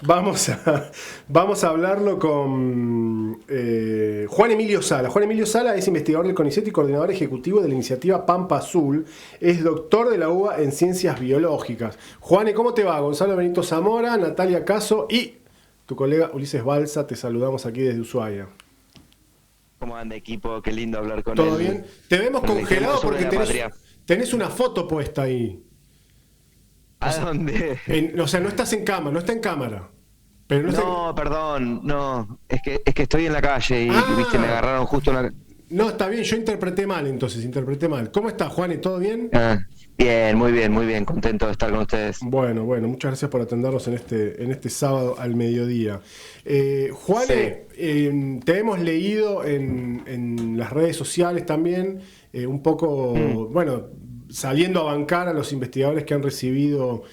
Vamos a hablarlo con Juan Emilio Sala. Juan Emilio Sala es investigador del CONICET y coordinador ejecutivo de la iniciativa Pampa Azul. Es doctor de la UBA en Ciencias Biológicas. Juane, ¿cómo te va? Gonzalo Benito Zamora, Natalia Caso y tu colega Ulises Balsa. Te saludamos aquí desde Ushuaia. ¿Cómo anda, equipo? Qué lindo hablar con él. ¿Todo bien? Te vemos congelado porque tenés una foto puesta ahí. ¿A dónde? O sea, no estás en cámara, no está en cámara. Pero no, perdón, no. Es que estoy en la calle y viste, me agarraron justo en la... No, está bien, yo interpreté mal entonces, ¿Cómo estás, Juan? ¿Todo bien? Bien, muy bien, contento de estar con ustedes. Bueno, muchas gracias por atendernos en este sábado al mediodía. Juan, sí. Te hemos leído en las redes sociales también, un poco, saliendo a bancar a los investigadores que han recibido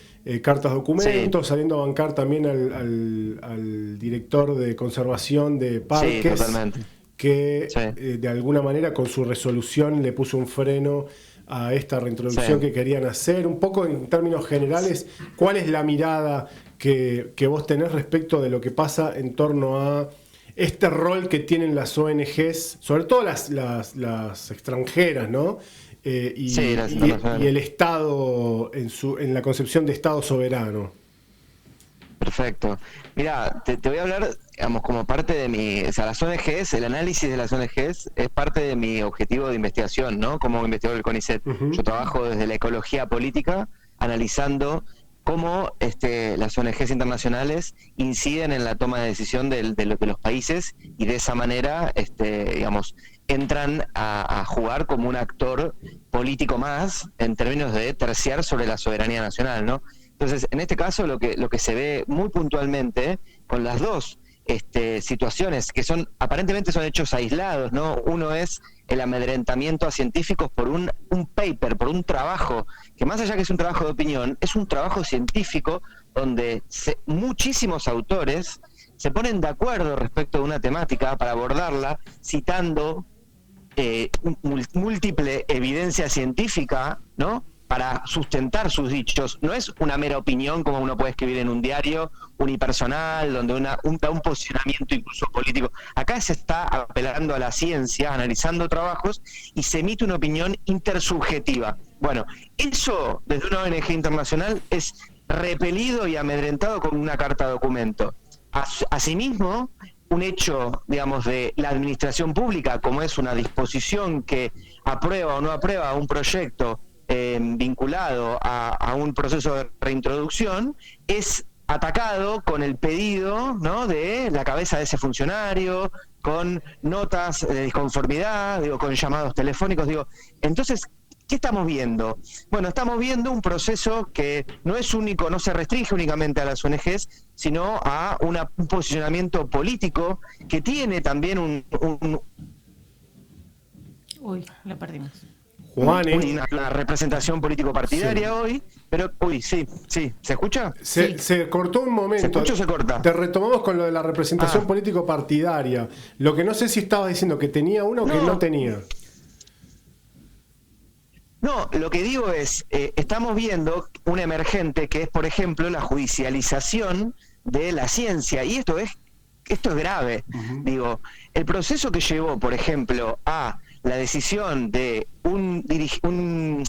cartas documentos, sí. Saliendo a bancar también al director de conservación de parques, sí, totalmente. Que sí. De alguna manera con su resolución le puso un freno a esta reintroducción, sí. Que querían hacer. Un poco en términos generales, ¿cuál es la mirada que vos tenés respecto de lo que pasa en torno a este rol que tienen las ONGs, sobre todo las extranjeras, ¿no? Y el Estado en la concepción de Estado soberano? Perfecto. Mira, te voy a hablar, digamos, como parte de las ONGs, el análisis de las ONGs es parte de mi objetivo de investigación, ¿no? Como investigador del CONICET. Uh-huh. Yo trabajo desde la ecología política, analizando cómo las ONGs internacionales inciden en la toma de decisión de los países y de esa manera, digamos, entran a jugar como un actor político más en términos de terciar sobre la soberanía nacional, ¿no? Entonces, en este caso, lo que se ve muy puntualmente con las dos situaciones, que aparentemente son hechos aislados, ¿no? Uno es el amedrentamiento a científicos por un paper, por un trabajo, que más allá que es un trabajo de opinión, es un trabajo científico donde muchísimos autores se ponen de acuerdo respecto de una temática para abordarla, citando múltiple evidencia científica, ¿no?, para sustentar sus dichos. No es una mera opinión como uno puede escribir en un diario unipersonal, donde un posicionamiento incluso político. Acá se está apelando a la ciencia, analizando trabajos, y se emite una opinión intersubjetiva. Bueno, eso desde una ONG internacional es repelido y amedrentado con una carta documento. Asimismo, un hecho, digamos, de la administración pública, como es una disposición que aprueba o no aprueba un proyecto vinculado a un proceso de reintroducción, es atacado con el pedido, ¿no?, de la cabeza de ese funcionario, con notas de disconformidad, con llamados telefónicos. Entonces, ¿qué estamos viendo? Bueno, estamos viendo un proceso que no es único, no se restringe únicamente a las ONGs, sino a un posicionamiento político que tiene también Uy, lo perdimos. Una representación político-partidaria, sí. Hoy, pero, sí, ¿se escucha? Se cortó un momento. ¿Se escucha o se corta? Te retomamos con lo de la representación político-partidaria. Lo que no sé si estabas diciendo que tenía uno o que no tenía. No, lo que digo es, estamos viendo un emergente que es, por ejemplo, la judicialización de la ciencia, y esto es grave. Uh-huh. El proceso que llevó, por ejemplo, a la decisión de un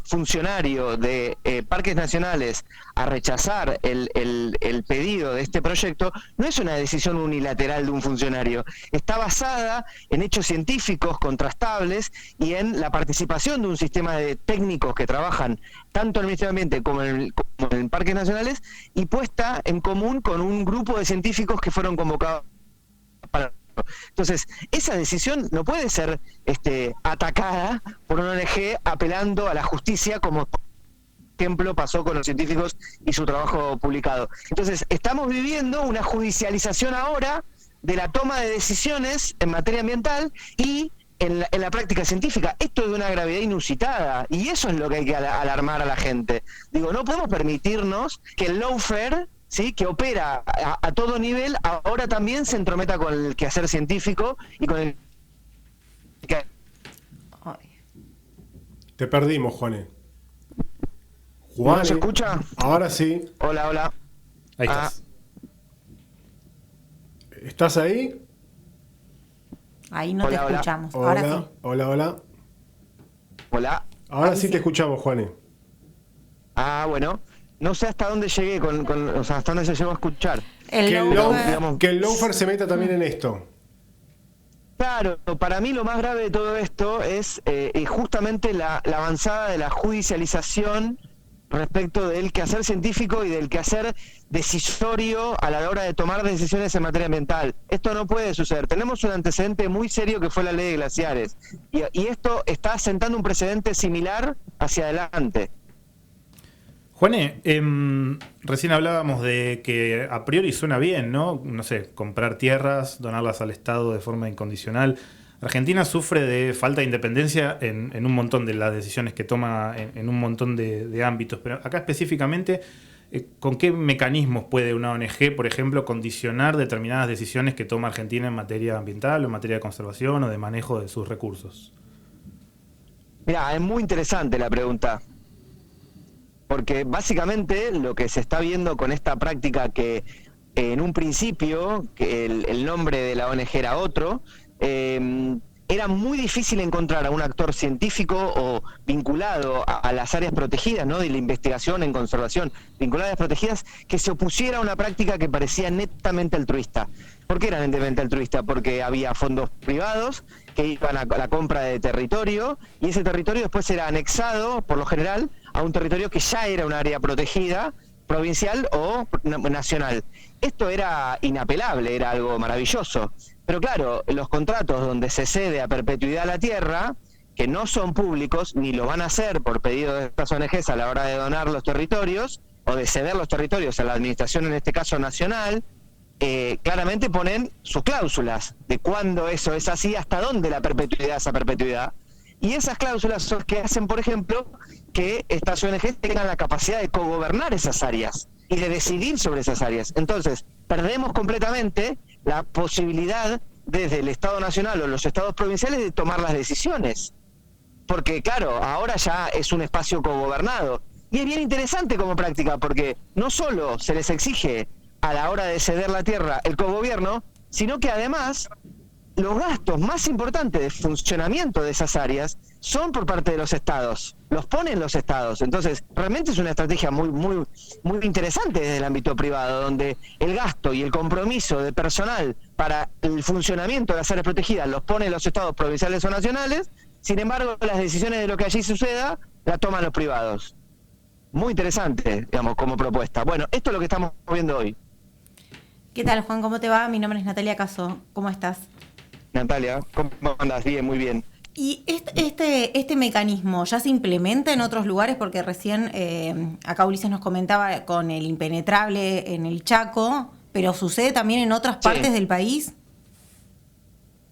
funcionario de Parques Nacionales a rechazar el pedido de este proyecto no es una decisión unilateral de un funcionario, está basada en hechos científicos contrastables y en la participación de un sistema de técnicos que trabajan tanto en el Ministerio de Ambiente como en Parques Nacionales, y puesta en común con un grupo de científicos que fueron convocados para... Entonces, esa decisión no puede ser atacada por una ONG apelando a la justicia, como por ejemplo pasó con los científicos y su trabajo publicado. Entonces, estamos viviendo una judicialización ahora de la toma de decisiones en materia ambiental y en la práctica científica. Esto es de una gravedad inusitada, y eso es lo que hay que alarmar a la gente. No podemos permitirnos que el lawfare, ¿sí?, que opera a todo nivel, ahora también se entrometa con el quehacer científico y con el... Te perdimos, Juane. ¿No se escucha? Ahora sí. Hola. Ahí estás. ¿Estás ahí? Ahí no te escuchamos. Hola, Ahora sí. hola. Hola. Ahora sí te escuchamos, Juane. Bueno. No sé hasta dónde llegué, o sea, hasta dónde se llegó a escuchar. Que el loafer se meta también en esto. Claro, para mí lo más grave de todo esto es justamente la avanzada de la judicialización respecto del quehacer científico y del quehacer decisorio a la hora de tomar decisiones en materia ambiental. Esto no puede suceder. Tenemos un antecedente muy serio que fue la ley de glaciares. Y esto está sentando un precedente similar hacia adelante. Juane, recién hablábamos de que a priori suena bien, ¿no? No sé, comprar tierras, donarlas al Estado de forma incondicional. Argentina sufre de falta de independencia en un montón de las decisiones que toma en un montón de ámbitos, pero acá específicamente, ¿con qué mecanismos puede una ONG, por ejemplo, condicionar determinadas decisiones que toma Argentina en materia ambiental o en materia de conservación o de manejo de sus recursos? Mira, es muy interesante la pregunta. Porque básicamente lo que se está viendo con esta práctica que en un principio, que el nombre de la ONG era otro, era muy difícil encontrar a un actor científico o vinculado a las áreas protegidas, ¿no? De la investigación en conservación, vinculado a áreas protegidas, que se opusiera a una práctica que parecía netamente altruista. ¿Por qué era netamente altruista? Porque había fondos privados que iban a la compra de territorio y ese territorio después era anexado, por lo general, a un territorio que ya era un área protegida, provincial o nacional. Esto era inapelable, era algo maravilloso. Pero claro, los contratos donde se cede a perpetuidad la tierra, que no son públicos, ni lo van a hacer por pedido de estas ONGs a la hora de donar los territorios, o de ceder los territorios a la administración, en este caso nacional, claramente ponen sus cláusulas de cuándo eso es así, hasta dónde la perpetuidad es a perpetuidad. Y esas cláusulas son que hacen, por ejemplo, que estas ONGs tengan la capacidad de cogobernar esas áreas y de decidir sobre esas áreas. Entonces, perdemos completamente la posibilidad desde el Estado Nacional o los Estados provinciales de tomar las decisiones. Porque, claro, ahora ya es un espacio cogobernado. Y es bien interesante como práctica, porque no solo se les exige a la hora de ceder la tierra el cogobierno, sino que además los gastos más importantes de funcionamiento de esas áreas son por parte de los estados, los ponen los estados. Entonces, realmente es una estrategia muy interesante desde el ámbito privado, donde el gasto y el compromiso de personal para el funcionamiento de las áreas protegidas los ponen los estados provinciales o nacionales, sin embargo, las decisiones de lo que allí suceda las toman los privados. Muy interesante, digamos, como propuesta. Bueno, esto es lo que estamos viendo hoy. ¿Qué tal, Juan? ¿Cómo te va? Mi nombre es Natalia Caso. ¿Cómo estás? Natalia, ¿cómo andas? Bien, muy bien. ¿Y este mecanismo ya se implementa en otros lugares? Porque recién acá Ulises nos comentaba con el impenetrable en el Chaco, pero ¿sucede también en otras partes del país?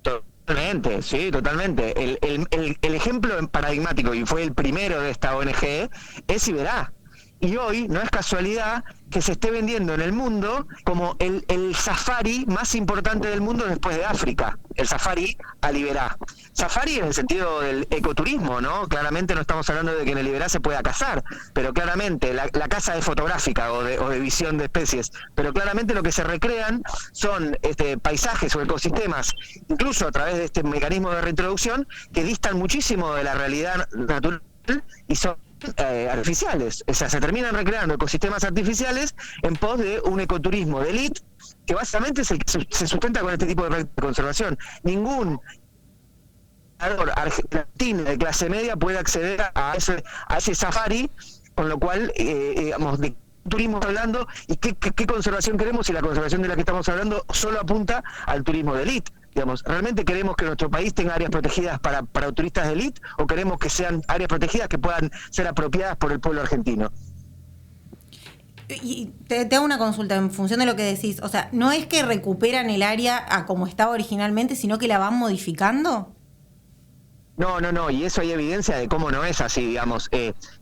Totalmente, sí, totalmente. El ejemplo paradigmático, y fue el primero de esta ONG, es Iberá. Y hoy no es casualidad que se esté vendiendo en el mundo como el safari más importante del mundo después de África, el safari al Iberá. Safari en el sentido del ecoturismo, ¿no? Claramente no estamos hablando de que en el Iberá se pueda cazar, pero claramente la caza es fotográfica o de visión de especies, pero claramente lo que se recrean son paisajes o ecosistemas, incluso a través de este mecanismo de reintroducción, que distan muchísimo de la realidad natural y son artificiales. O sea, se terminan recreando ecosistemas artificiales en pos de un ecoturismo de élite que básicamente es el que se sustenta con este tipo de conservación. Ningún argentino de clase media puede acceder a ese safari, con lo cual, digamos, de turismo hablando, y qué conservación queremos, y la conservación de la que estamos hablando solo apunta al turismo de élite. Digamos, ¿realmente queremos que nuestro país tenga áreas protegidas para turistas de élite, o queremos que sean áreas protegidas que puedan ser apropiadas por el pueblo argentino? Y te hago una consulta en función de lo que decís. O sea, ¿no es que recuperan el área a como estaba originalmente, sino que la van modificando? No, y eso hay evidencia de cómo no es así, digamos.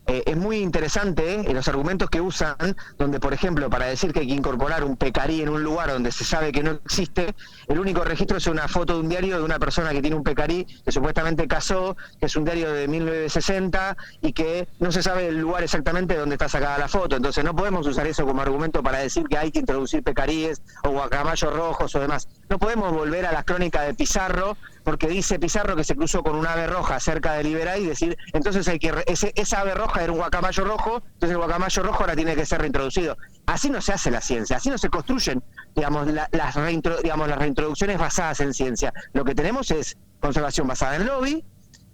es muy interesante los argumentos que usan, donde, por ejemplo, para decir que hay que incorporar un pecarí en un lugar donde se sabe que no existe, el único registro es una foto de un diario de una persona que tiene un pecarí, que supuestamente casó, que es un diario de 1960, y que no se sabe el lugar exactamente donde está sacada la foto. Entonces no podemos usar eso como argumento para decir que hay que introducir pecaríes o guacamayos rojos o demás. No podemos volver a las crónicas de Pizarro, porque dice Pizarro que se cruzó con un ave roja cerca de Liberá, y decir, entonces hay que esa ave roja era un guacamayo rojo, entonces el guacamayo rojo ahora tiene que ser reintroducido. Así no se hace la ciencia, así no se construyen, digamos, las reintroducciones basadas en ciencia. Lo que tenemos es conservación basada en lobby,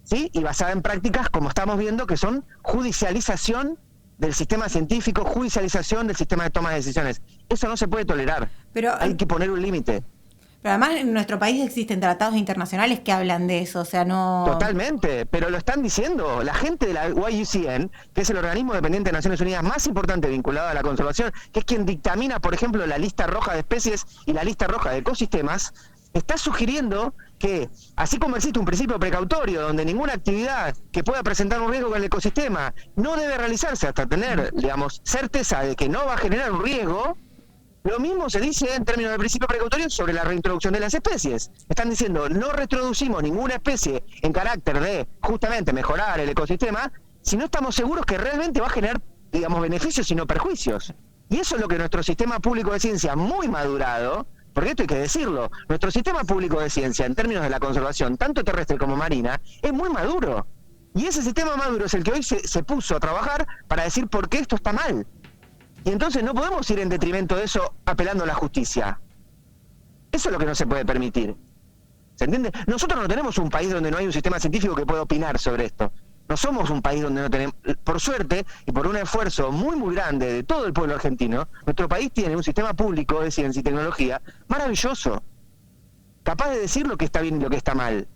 ¿sí? Y basada en prácticas, como estamos viendo, que son judicialización del sistema científico, judicialización del sistema de toma de decisiones. Eso no se puede tolerar. Pero hay que poner un límite. Pero además en nuestro país existen tratados internacionales que hablan de eso, o sea, no... Totalmente, pero lo están diciendo. La gente de la IUCN, que es el organismo dependiente de Naciones Unidas más importante vinculado a la conservación, que es quien dictamina, por ejemplo, la lista roja de especies y la lista roja de ecosistemas, está sugiriendo que, así como existe un principio precautorio donde ninguna actividad que pueda presentar un riesgo con el ecosistema no debe realizarse hasta tener, digamos, certeza de que no va a generar un riesgo, lo mismo se dice en términos de principio precautorio sobre la reintroducción de las especies. Están diciendo, no reintroducimos ninguna especie en carácter de justamente mejorar el ecosistema si no estamos seguros que realmente va a generar, digamos, beneficios y no perjuicios. Y eso es lo que nuestro sistema público de ciencia, muy madurado, porque esto hay que decirlo, nuestro sistema público de ciencia en términos de la conservación, tanto terrestre como marina, es muy maduro. Y ese sistema maduro es el que hoy se puso a trabajar para decir por qué esto está mal. Y entonces no podemos ir en detrimento de eso apelando a la justicia. Eso es lo que no se puede permitir. ¿Se entiende? Nosotros no tenemos un país donde no hay un sistema científico que pueda opinar sobre esto. No somos un país donde no tenemos... Por suerte, y por un esfuerzo muy, muy grande de todo el pueblo argentino, nuestro país tiene un sistema público de ciencia y tecnología maravilloso, capaz de decir lo que está bien y lo que está mal.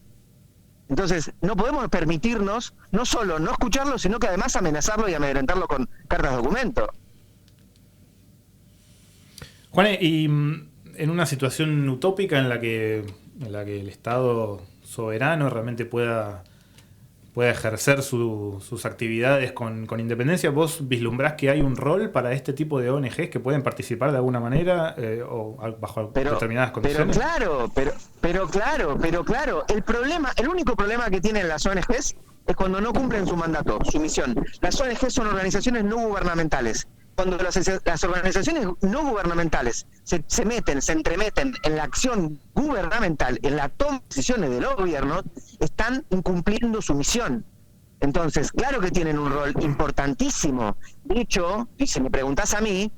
Entonces, no podemos permitirnos no solo no escucharlo, sino que además amenazarlo y amedrentarlo con cartas de documento. Juan, y en una situación utópica en la que el Estado soberano realmente pueda ejercer sus actividades con independencia, ¿vos vislumbrás que hay un rol para este tipo de ONGs que pueden participar de alguna manera o bajo determinadas condiciones? Pero claro. El único problema que tienen las ONGs es cuando no cumplen su mandato, su misión. Las ONGs son organizaciones no gubernamentales. Cuando las organizaciones no gubernamentales se entremeten en la acción gubernamental, en la toma de decisiones de los gobiernos, están incumpliendo su misión. Entonces, claro que tienen un rol importantísimo. De hecho, y si me preguntás a mí,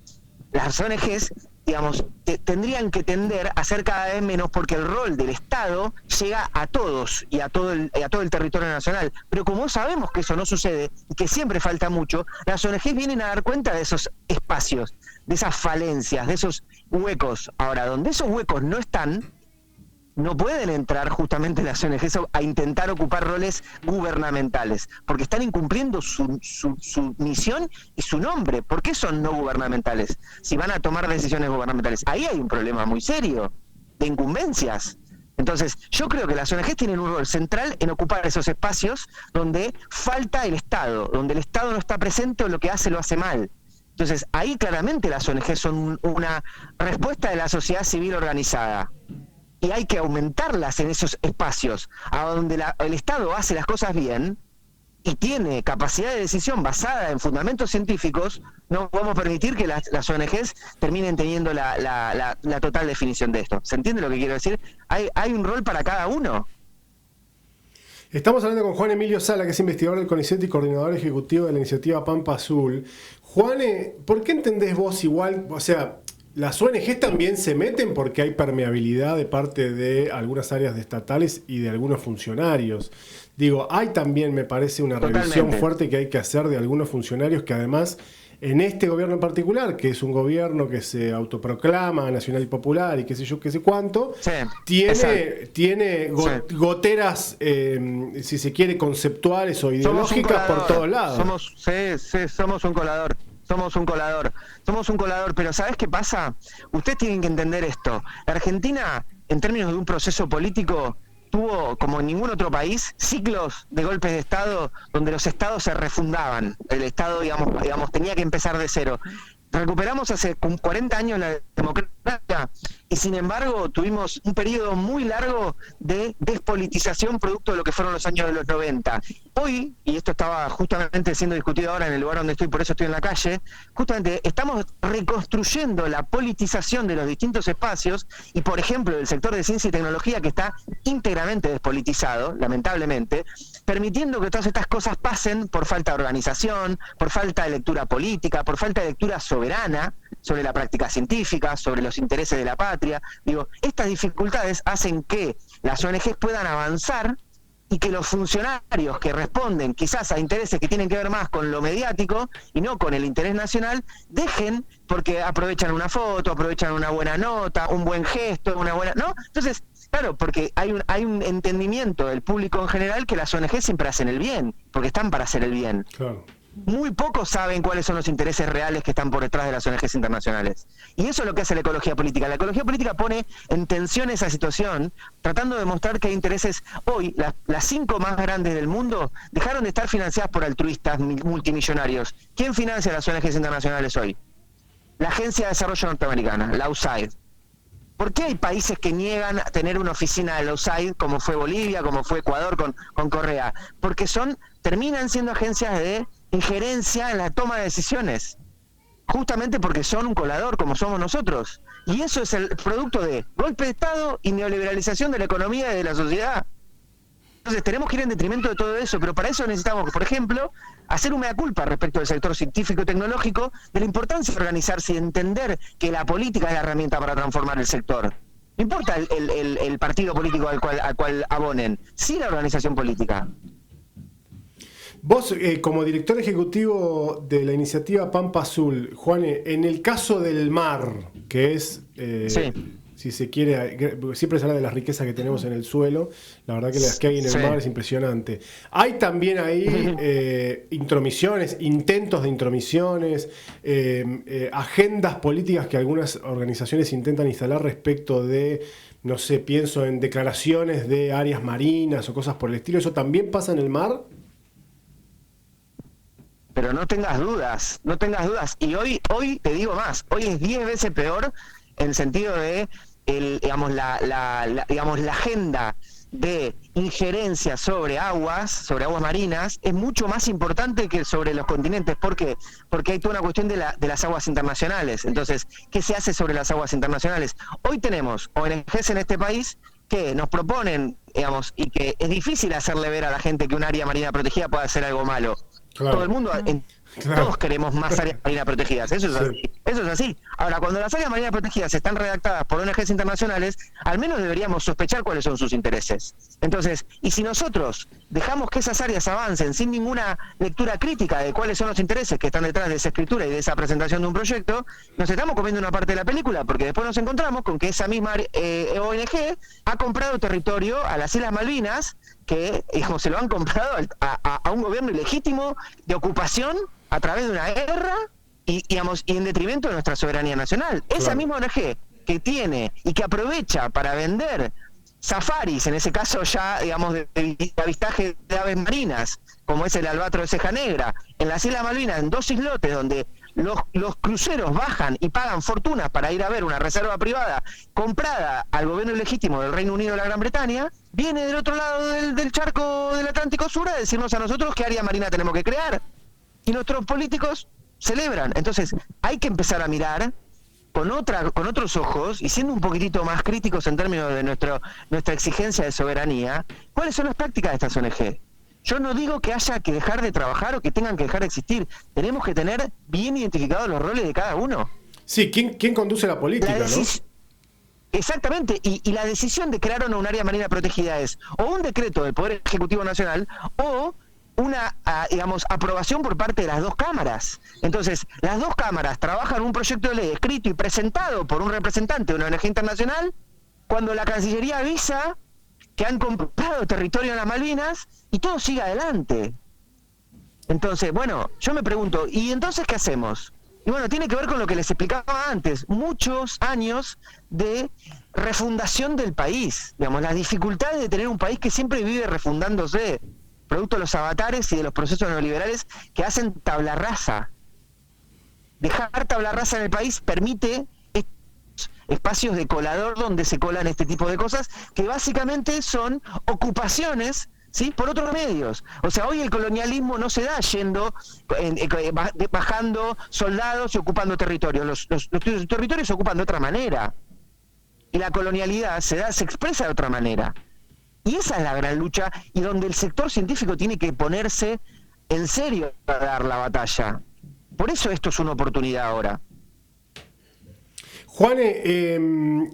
las ONGs, digamos, tendrían que tender a ser cada vez menos, porque el rol del Estado llega a todos y a todo el territorio nacional. Pero como sabemos que eso no sucede y que siempre falta mucho, las ONGs vienen a dar cuenta de esos espacios, de esas falencias, de esos huecos. Ahora, donde esos huecos no están, no pueden entrar justamente las ONGs a intentar ocupar roles gubernamentales, porque están incumpliendo su misión y su nombre. ¿Por qué son no gubernamentales? Si van a tomar decisiones gubernamentales, ahí hay un problema muy serio de incumbencias. Entonces, yo creo que las ONGs tienen un rol central en ocupar esos espacios donde falta el Estado, donde el Estado no está presente o lo que hace lo hace mal. Entonces, ahí claramente las ONGs son una respuesta de la sociedad civil organizada. Y hay que aumentarlas en esos espacios, a donde el Estado hace las cosas bien y tiene capacidad de decisión basada en fundamentos científicos. No podemos permitir que las ONGs terminen teniendo la total definición de esto. ¿Se entiende lo que quiero decir? Hay un rol para cada uno. Estamos hablando con Juan Emilio Sala, que es investigador del CONICET y coordinador ejecutivo de la iniciativa Pampa Azul. Juane, ¿por qué entendés vos igual, o sea, las ONGs también se meten porque hay permeabilidad de parte de algunas áreas estatales y de algunos funcionarios? Digo, hay también, me parece, una revisión fuerte que hay que hacer de algunos funcionarios que además, en este gobierno en particular, que es un gobierno que se autoproclama nacional y popular y qué sé yo, qué sé cuánto, sí, tiene goteras, si se quiere, conceptuales o ideológicas por todos lados. Somos un colador. Somos un colador, pero ¿sabés qué pasa? Ustedes tienen que entender esto. La Argentina, en términos de un proceso político, tuvo, como en ningún otro país, ciclos de golpes de Estado donde los estados se refundaban. El Estado, digamos, tenía que empezar de cero. Recuperamos hace 40 años la democracia y sin embargo tuvimos un periodo muy largo de despolitización producto de lo que fueron los años de los 90. Hoy, y esto estaba justamente siendo discutido ahora en el lugar donde estoy, por eso estoy en la calle, justamente estamos reconstruyendo la politización de los distintos espacios y, por ejemplo, el sector de ciencia y tecnología, que está íntegramente despolitizado, lamentablemente, permitiendo que todas estas cosas pasen por falta de organización, por falta de lectura política, por falta de lectura soberana sobre la práctica científica, sobre los intereses de la patria. Digo, estas dificultades hacen que las ONGs puedan avanzar y que los funcionarios que responden quizás a intereses que tienen que ver más con lo mediático y no con el interés nacional, dejen, porque aprovechan una foto, aprovechan una buena nota, un buen gesto, una buena... ¿no? Entonces, claro, porque hay un entendimiento del público en general que las ONG siempre hacen el bien, porque están para hacer el bien. Claro. Muy pocos saben cuáles son los intereses reales que están por detrás de las ONGs internacionales. Y eso es lo que hace la ecología política. La ecología política pone en tensión esa situación, tratando de demostrar que hay intereses. Hoy, las 5 más grandes del mundo dejaron de estar financiadas por altruistas multimillonarios. ¿Quién financia las ONGs internacionales hoy? La Agencia de Desarrollo Norteamericana, la USAID. ¿Por qué hay países que niegan a tener una oficina de la USAID, como fue Bolivia, como fue Ecuador con Correa? Porque terminan siendo agencias de injerencia en la toma de decisiones, justamente porque son un colador como somos nosotros, y eso es el producto de golpe de Estado y neoliberalización de la economía y de la sociedad. Entonces tenemos que ir en detrimento de todo eso, pero para eso necesitamos, por ejemplo, hacer un mea culpa respecto del sector científico y tecnológico, de la importancia de organizarse y entender que la política es la herramienta para transformar el sector. No importa el partido político al cual abonen, sí la organización política. Vos, como director ejecutivo de la iniciativa Pampa Azul, Juane, en el caso del mar, que es, si se quiere, siempre se habla de las riquezas que tenemos en el suelo, la verdad que las que hay en el mar es impresionante. Hay también ahí intromisiones, intentos de intromisiones, agendas políticas que algunas organizaciones intentan instalar respecto de, no sé, pienso en declaraciones de áreas marinas o cosas por el estilo. ¿Eso también pasa en el mar? Pero no tengas dudas. Y hoy te digo más, hoy es 10 veces peor en el sentido de la agenda de injerencia sobre aguas marinas es mucho más importante que sobre los continentes. ¿Por qué? Porque hay toda una cuestión de las aguas internacionales. Entonces, ¿qué se hace sobre las aguas internacionales? Hoy tenemos ONGs en este país que nos proponen, y que es difícil hacerle ver a la gente que un área marina protegida puede hacer algo malo. Claro. Todo el mundo, todos queremos más áreas marinas protegidas, eso es así. Ahora, cuando las áreas marinas protegidas están redactadas por ONGs internacionales, al menos deberíamos sospechar cuáles son sus intereses. Entonces, y si nosotros dejamos que esas áreas avancen sin ninguna lectura crítica de cuáles son los intereses que están detrás de esa escritura y de esa presentación de un proyecto, nos estamos comiendo una parte de la película, porque después nos encontramos con que esa misma ONG ha comprado territorio a las Islas Malvinas, que se lo han comprado a un gobierno ilegítimo de ocupación a través de una guerra y en detrimento de nuestra soberanía nacional. Claro. Esa misma ONG que tiene y que aprovecha para vender safaris, en ese caso ya, de avistaje de aves marinas, como es el albatro de ceja negra, en las Islas Malvinas, en 2 islotes donde los cruceros bajan y pagan fortunas para ir a ver una reserva privada comprada al gobierno ilegítimo del Reino Unido de la Gran Bretaña, viene del otro lado del charco del Atlántico Sur a decirnos a nosotros qué área marina tenemos que crear. Y nuestros políticos celebran. Entonces, hay que empezar a mirar con otros ojos y siendo un poquitito más críticos en términos de nuestra exigencia de soberanía, cuáles son las prácticas de estas ONG. Yo no digo que haya que dejar de trabajar o que tengan que dejar de existir. Tenemos que tener bien identificados los roles de cada uno. Sí, ¿quién conduce la política, no? Exactamente, y la decisión de crear un área marina protegida es o un decreto del Poder Ejecutivo Nacional o una, aprobación por parte de las 2 cámaras. Entonces, las 2 cámaras trabajan un proyecto de ley escrito y presentado por un representante de una ONG internacional, cuando la Cancillería avisa que han comprado territorio en las Malvinas y todo sigue adelante. Entonces, bueno, yo me pregunto, ¿y entonces qué hacemos? Y bueno, tiene que ver con lo que les explicaba antes, muchos años de refundación del país, digamos, las dificultades de tener un país que siempre vive refundándose, producto de los avatares y de los procesos neoliberales que hacen tabla rasa. Dejar tabla rasa en el país permite espacios de colador donde se colan este tipo de cosas, que básicamente son ocupaciones, ¿sí?, por otros medios. O sea, hoy el colonialismo no se da yendo, bajando soldados y ocupando territorios. Los territorios se ocupan de otra manera. Y la colonialidad se expresa de otra manera. Y esa es la gran lucha, y donde el sector científico tiene que ponerse en serio a dar la batalla. Por eso esto es una oportunidad ahora. Juane,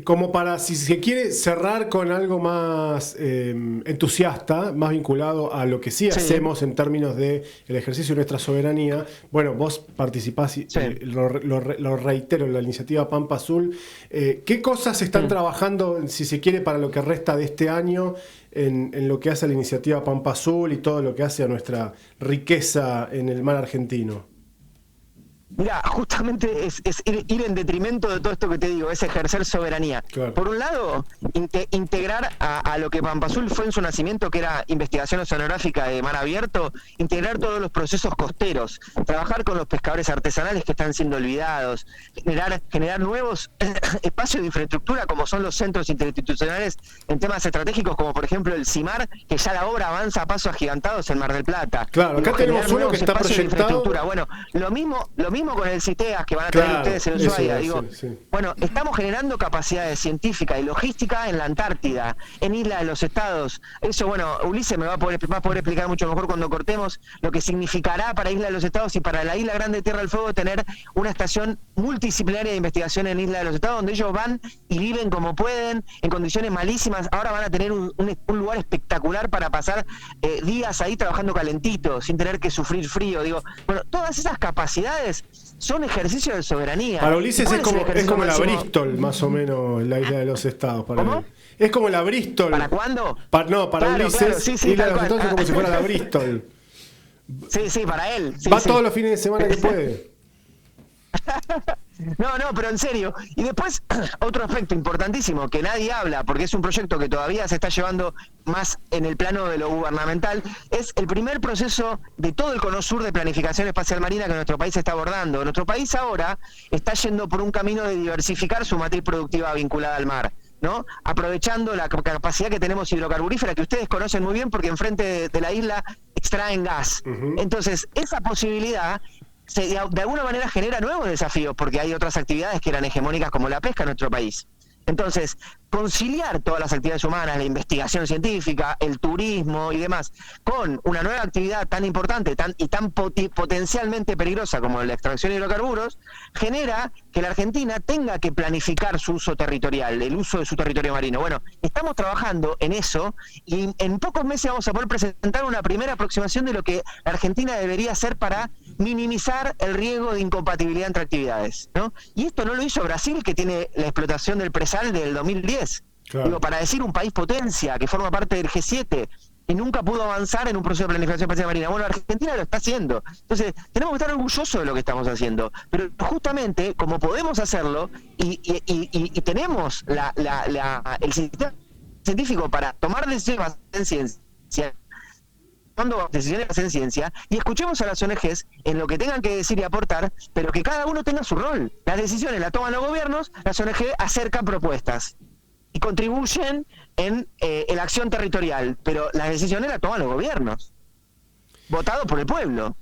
como para, si se quiere cerrar con algo más entusiasta, más vinculado a lo que sí hacemos en términos de el ejercicio de nuestra soberanía. Bueno, vos participás, lo reitero, en la iniciativa Pampa Azul. ¿Qué cosas están trabajando, si se quiere, para lo que resta de este año en lo que hace a la iniciativa Pampa Azul y todo lo que hace a nuestra riqueza en el mar argentino? Mira, justamente es ir en detrimento de todo esto que te digo, es ejercer soberanía. Claro. Por un lado, integrar a lo que Pampa Azul fue en su nacimiento, que era investigación oceanográfica de mar abierto, integrar todos los procesos costeros, trabajar con los pescadores artesanales que están siendo olvidados, generar nuevos espacios de infraestructura como son los centros interinstitucionales en temas estratégicos, como por ejemplo el CIMAR, que ya la obra avanza a pasos agigantados en Mar del Plata. Claro, acá tenemos uno que está proyectado. Bueno, lo mismo con el CITEAS que van a tener ustedes en Ushuaia. Bueno, estamos generando capacidades científicas y logística en la Antártida, en Isla de los Estados. Eso, bueno, Ulises me va a poder explicar mucho mejor cuando cortemos lo que significará para Isla de los Estados y para la Isla Grande de Tierra del Fuego tener una estación multidisciplinaria de investigación en Isla de los Estados, donde ellos van y viven como pueden, en condiciones malísimas. Ahora van a tener un lugar espectacular para pasar días ahí trabajando calentito, sin tener que sufrir frío. Bueno, todas esas capacidades son ejercicios de soberanía. Para Ulises es como la Bristol, más o menos, la Isla de los Estados. ¿Cómo? Es como la Bristol. ¿Para cuándo? Para Ulises, claro, sí, Isla de los Estados es como si fuera la Bristol. Sí, para él. Va todos los fines de semana que puede. No, pero en serio. Y después, otro aspecto importantísimo que nadie habla, porque es un proyecto que todavía se está llevando más en el plano de lo gubernamental, es el primer proceso de todo el Cono Sur de planificación espacial marina que nuestro país está abordando. Nuestro país ahora está yendo por un camino de diversificar su matriz productiva vinculada al mar, ¿no? Aprovechando la capacidad que tenemos hidrocarburífera, que ustedes conocen muy bien porque enfrente de la isla extraen gas. Entonces, esa posibilidad de alguna manera genera nuevos desafíos, porque hay otras actividades que eran hegemónicas como la pesca en nuestro país. Entonces, conciliar todas las actividades humanas, la investigación científica, el turismo y demás, con una nueva actividad tan importante y tan potencialmente peligrosa como la extracción de hidrocarburos, genera que la Argentina tenga que planificar su uso territorial, el uso de su territorio marino. Bueno, estamos trabajando en eso y en pocos meses vamos a poder presentar una primera aproximación de lo que la Argentina debería hacer para minimizar el riesgo de incompatibilidad entre actividades, ¿no? Y esto no lo hizo Brasil, que tiene la explotación del presal del 2010. Claro. Para decir un país potencia que forma parte del G7 y nunca pudo avanzar en un proceso de planificación espacial marina. Bueno, Argentina lo está haciendo. Entonces, tenemos que estar orgullosos de lo que estamos haciendo. Pero justamente, como podemos hacerlo y tenemos el sistema científico para tomar decisiones en ciencia, en ciencia, y escuchemos a las ONGs en lo que tengan que decir y aportar, pero que cada uno tenga su rol. Las decisiones las toman los gobiernos, las ONG acercan propuestas y contribuyen en la acción territorial, pero las decisiones las toman los gobiernos, votados por el pueblo.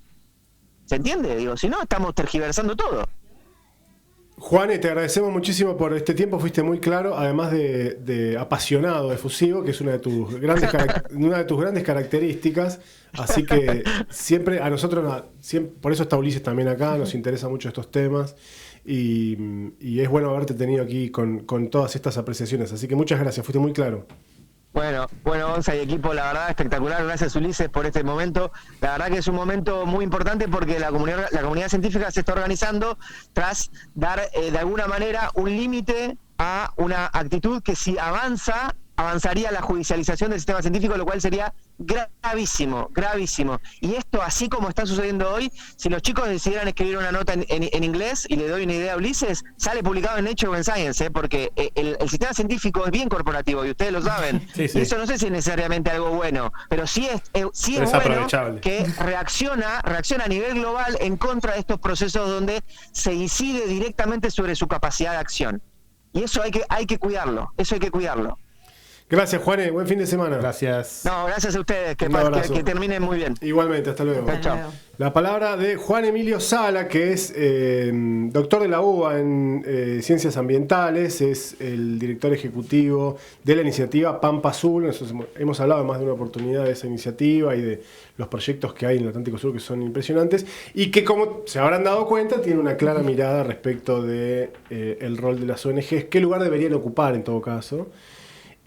¿Se entiende? Si no, estamos tergiversando todo. Juane, te agradecemos muchísimo por este tiempo, fuiste muy claro, además de apasionado, efusivo, que es una de tus grandes características, así que siempre a nosotros, por eso está Ulises también acá, nos interesa mucho estos temas y es bueno haberte tenido aquí con todas estas apreciaciones, así que muchas gracias, fuiste muy claro. Bueno, Gonza y equipo, la verdad espectacular, gracias Ulises por este momento. La verdad que es un momento muy importante porque la comunidad científica se está organizando tras dar de alguna manera un límite a una actitud que si avanzaría la judicialización del sistema científico, lo cual sería gravísimo, gravísimo. Y esto, así como está sucediendo hoy, si los chicos decidieran escribir una nota en inglés, y le doy una idea a Ulises, sale publicado en Nature and Science, porque el sistema científico es bien corporativo, y ustedes lo saben. Sí. Y eso no sé si es necesariamente algo bueno, pero sí es bueno que reacciona a nivel global en contra de estos procesos donde se incide directamente sobre su capacidad de acción. Y eso hay que cuidarlo, Gracias, Juane. Buen fin de semana. Gracias. No, gracias a ustedes. Que terminen muy bien. Igualmente, hasta luego. Chao. La palabra de Juan Emilio Sala, que es doctor de la UBA en Ciencias Ambientales, es el director ejecutivo de la iniciativa Pampa Azul. Nosotros hemos hablado más de una oportunidad de esa iniciativa y de los proyectos que hay en el Atlántico Sur que son impresionantes y que, como se habrán dado cuenta, tiene una clara mirada respecto de el rol de las ONGs, qué lugar deberían ocupar en todo caso.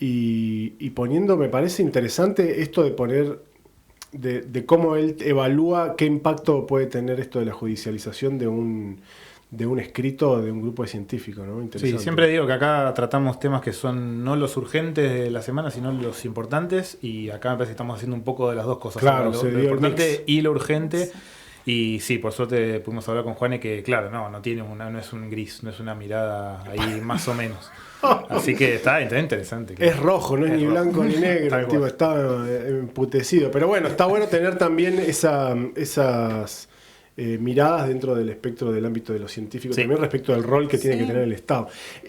Y poniendo, me parece interesante esto de poner, de cómo él evalúa qué impacto puede tener esto de la judicialización de un escrito de un grupo de científicos, ¿no? Sí, siempre digo que acá tratamos temas que son no los urgentes de la semana, sino los importantes, y acá me parece que estamos haciendo un poco de las dos cosas. Claro, lo importante y lo urgente. Y sí, por suerte pudimos hablar con Juane que, claro, no es un gris, no es una mirada ahí más o menos. Así que está interesante. Es rojo, no es ni blanco ni negro, tipo, está emputecido. Pero bueno, está bueno tener también esas miradas dentro del espectro del ámbito de los científicos, también respecto del rol que tiene que tener el Estado.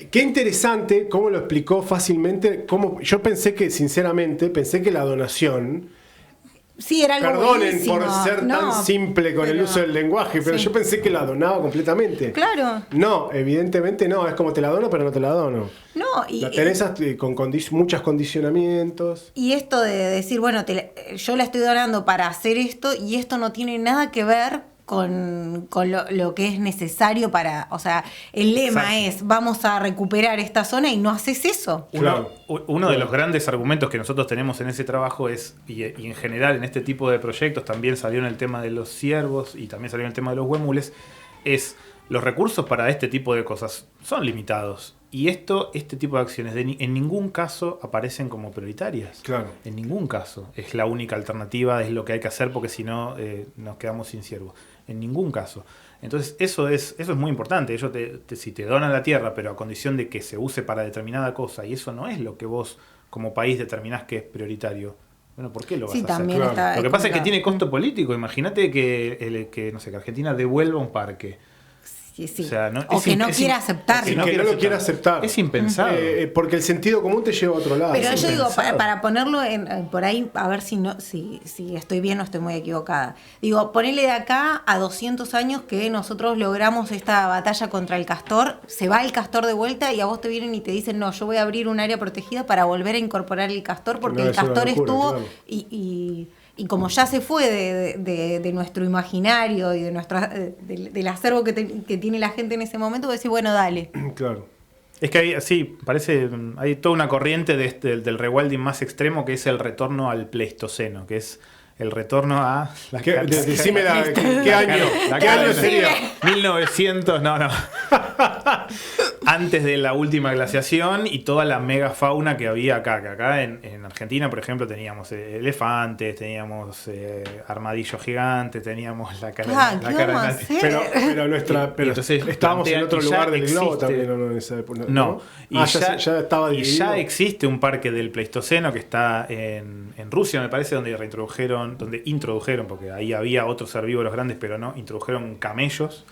Qué interesante cómo lo explicó fácilmente. Yo sinceramente, pensé que la donación... Sí, era algo Perdonen buenísimo. por ser tan simple con el uso del lenguaje, pero yo pensé que la donaba completamente. Claro. No, evidentemente no. Es como te la dono, pero no te la dono. No, y la tenés con muchos condicionamientos. Y esto de decir, bueno, yo la estoy donando para hacer esto y esto no tiene nada que ver con lo que es necesario para... O sea, el lema es, vamos a recuperar esta zona y no haces eso. Uno de los grandes argumentos que nosotros tenemos en ese trabajo es, y en general en este tipo de proyectos, también salió en el tema de los ciervos y también salió en el tema de los huemules, es los recursos para este tipo de cosas son limitados. Y este tipo de acciones en ningún caso aparecen como prioritarias. Claro. En ningún caso. Es la única alternativa, es lo que hay que hacer porque si no nos quedamos sin ciervos. En ningún caso. Entonces eso es muy importante. Ellos si te donan la tierra, pero a condición de que se use para determinada cosa, y eso no es lo que vos como país determinás que es prioritario. Bueno, ¿por qué lo vas a hacer? Claro. Lo que pasa es que tiene costo político. Imagínate que Argentina devuelva un parque. Sí. O sea, que no quiera aceptar. Que no lo quiera aceptar. Es impensable. Porque el sentido común te lleva a otro lado. Pero yo digo, para ponerlo por ahí, a ver si estoy bien o estoy muy equivocada. Digo, ponerle de acá a 200 años que nosotros logramos esta batalla contra el castor, se va el castor de vuelta y a vos te vienen y te dicen, no, yo voy a abrir un área protegida para volver a incorporar el castor porque el castor estuvo y como ya se fue de nuestro imaginario y de del acervo que tiene la gente en ese momento, vos decís, bueno, dale. Claro. Es que hay toda una corriente del rewilding más extremo que es el retorno al Pleistoceno, que es el retorno a... Decime ¿qué año? ¿Qué año sería? 1900, no. Antes de la última glaciación y toda la megafauna que había acá. Que acá en Argentina, por ejemplo, teníamos elefantes, teníamos armadillos gigantes, teníamos la cara pero estábamos en otro lugar del globo también, ¿o no? En esa época, ¿no? Ya estaba dividido. Y ya existe un parque del Pleistoceno que está en Rusia, me parece, donde introdujeron, porque ahí había otros herbívoros grandes, pero no, introdujeron camellos.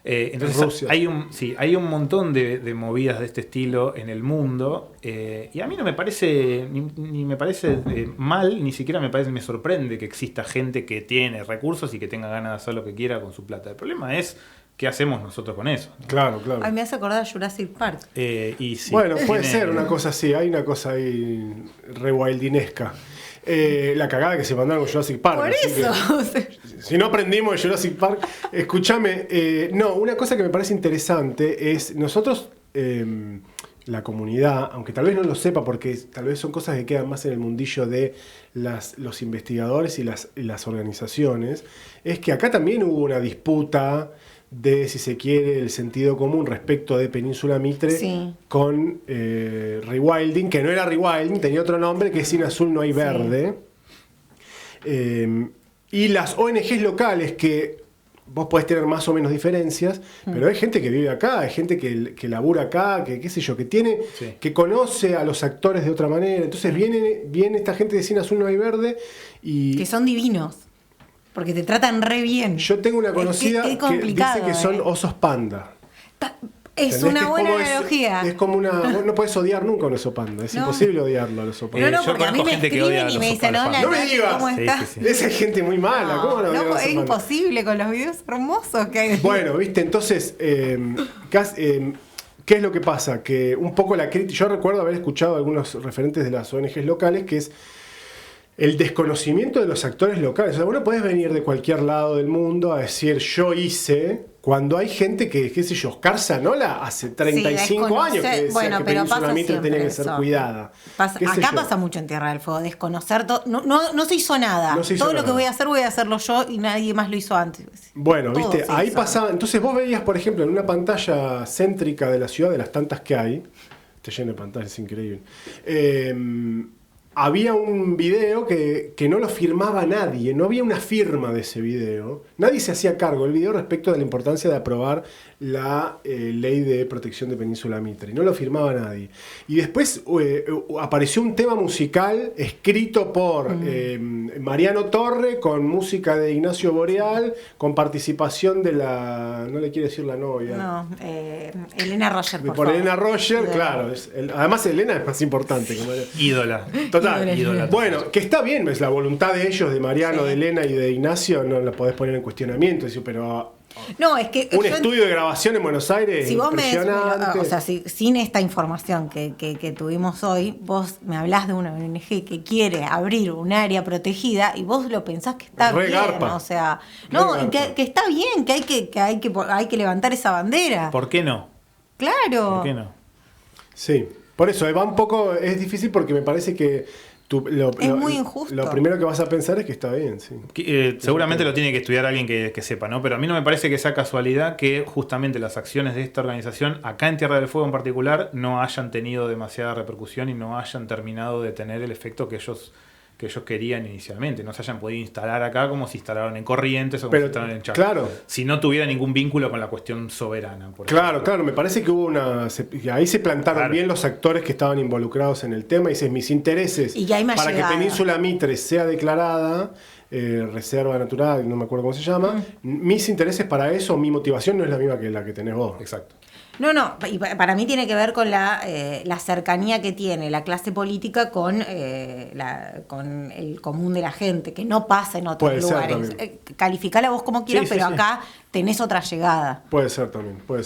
Entonces hay un montón de movidas de este estilo en el mundo, y a mí no me parece ni me parece mal, ni siquiera me sorprende que exista gente que tiene recursos y que tenga ganas de hacer lo que quiera con su plata. El problema es qué hacemos nosotros con eso, ¿no? Claro. A mí me hace acordar a Jurassic Park. Bueno, puede ser una cosa así, hay una cosa ahí rewildinesca. La cagada que se mandaron con Jurassic Park. Por eso. Si no aprendimos de Jurassic Park, escúchame. Una cosa que me parece interesante es nosotros, la comunidad, aunque tal vez no lo sepa porque tal vez son cosas que quedan más en el mundillo de los investigadores y las organizaciones, es que acá también hubo una disputa de, si se quiere, el sentido común respecto de Península Mitre con rewilding, que no era rewilding, tenía otro nombre, que es Sin Azul No Hay Verde. Y las ONGs locales que vos podés tener más o menos diferencias, pero hay gente que vive acá, hay gente que labura acá, que qué sé yo, que tiene, que conoce a los actores de otra manera. Entonces viene esta gente de Cine Azul No Hay Verde y... Que son divinos, porque te tratan re bien. Yo tengo una conocida es que dice que son osos panda. Es una buena analogía. Es como una... No puedes odiar nunca a un oso panda. Es imposible odiarlo al oso panda. No, porque a mí me escriben y me dicen, hola, no me digas. ¿cómo estás? Esa es gente muy mala. No, ¿Cómo no es imposible con los videos hermosos que hay. Bueno, viste, entonces, ¿qué es lo que pasa? Que un poco la crítica... Yo recuerdo haber escuchado a algunos referentes de las ONGs locales que es el desconocimiento de los actores locales. O sea, vos no podés venir de cualquier lado del mundo a decir yo hice, cuando hay gente que, qué sé yo, Oscar Zanola hace 35 años que decía que Península Mitre tenía que ser cuidada. Acá pasa mucho en Tierra del Fuego, desconocer todo. No se hizo nada. Todo lo que voy a hacerlo yo y nadie más lo hizo antes. Bueno, todo viste, ahí pasaba. Entonces vos veías, por ejemplo, en una pantalla céntrica de la ciudad, de las tantas que hay, está lleno de pantallas, es increíble. Había un video que no lo firmaba nadie, no había una firma de ese video. Nadie se hacía cargo del video respecto de la importancia de aprobar la ley de protección de Península Mitre. No lo firmaba nadie. Y después apareció un tema musical escrito por Mariano Torre, con música de Ignacio Boreal, con participación de la... No le quiere decir la novia. No, Elena Roger, por Elena Roger, claro. Además Elena es más importante. Como ídola. Total. Bueno, que está bien, es la voluntad de ellos, de Mariano, de Elena y de Ignacio, no la podés poner en cuestionamiento, pero no, es que un estudio de grabación en Buenos Aires si vos impresionante. o sea, sin esta información que tuvimos hoy, vos me hablás de una ONG que quiere abrir un área protegida y vos lo pensás que está bien, garpa. O sea, que está bien, que hay que levantar esa bandera. ¿Por qué no? Claro. ¿Por qué no? Sí, por eso va un poco, es difícil porque me parece que es muy injusto. Lo primero que vas a pensar es que está bien, sí. Seguramente lo tiene que estudiar alguien que sepa, ¿no? Pero a mí no me parece que sea casualidad que justamente las acciones de esta organización, acá en Tierra del Fuego en particular, no hayan tenido demasiada repercusión y no hayan terminado de tener el efecto que ellos querían inicialmente. No se hayan podido instalar acá como se instalaron en Corrientes o como se instalaron en Chaco. Claro. Si no tuviera ningún vínculo con la cuestión soberana. Claro, me parece que hubo ahí se plantaron bien los actores que estaban involucrados en el tema y dices, mis intereses para que Península Mitre sea declarada reserva natural, no me acuerdo cómo se llama, mis intereses para eso, mi motivación no es la misma que la que tenés vos. Exacto. No, y para mí tiene que ver con la cercanía que tiene la clase política con el común de la gente, que no pasa en otros lugares. Calificala vos como quieras, pero acá tenés otra llegada. Puede ser también.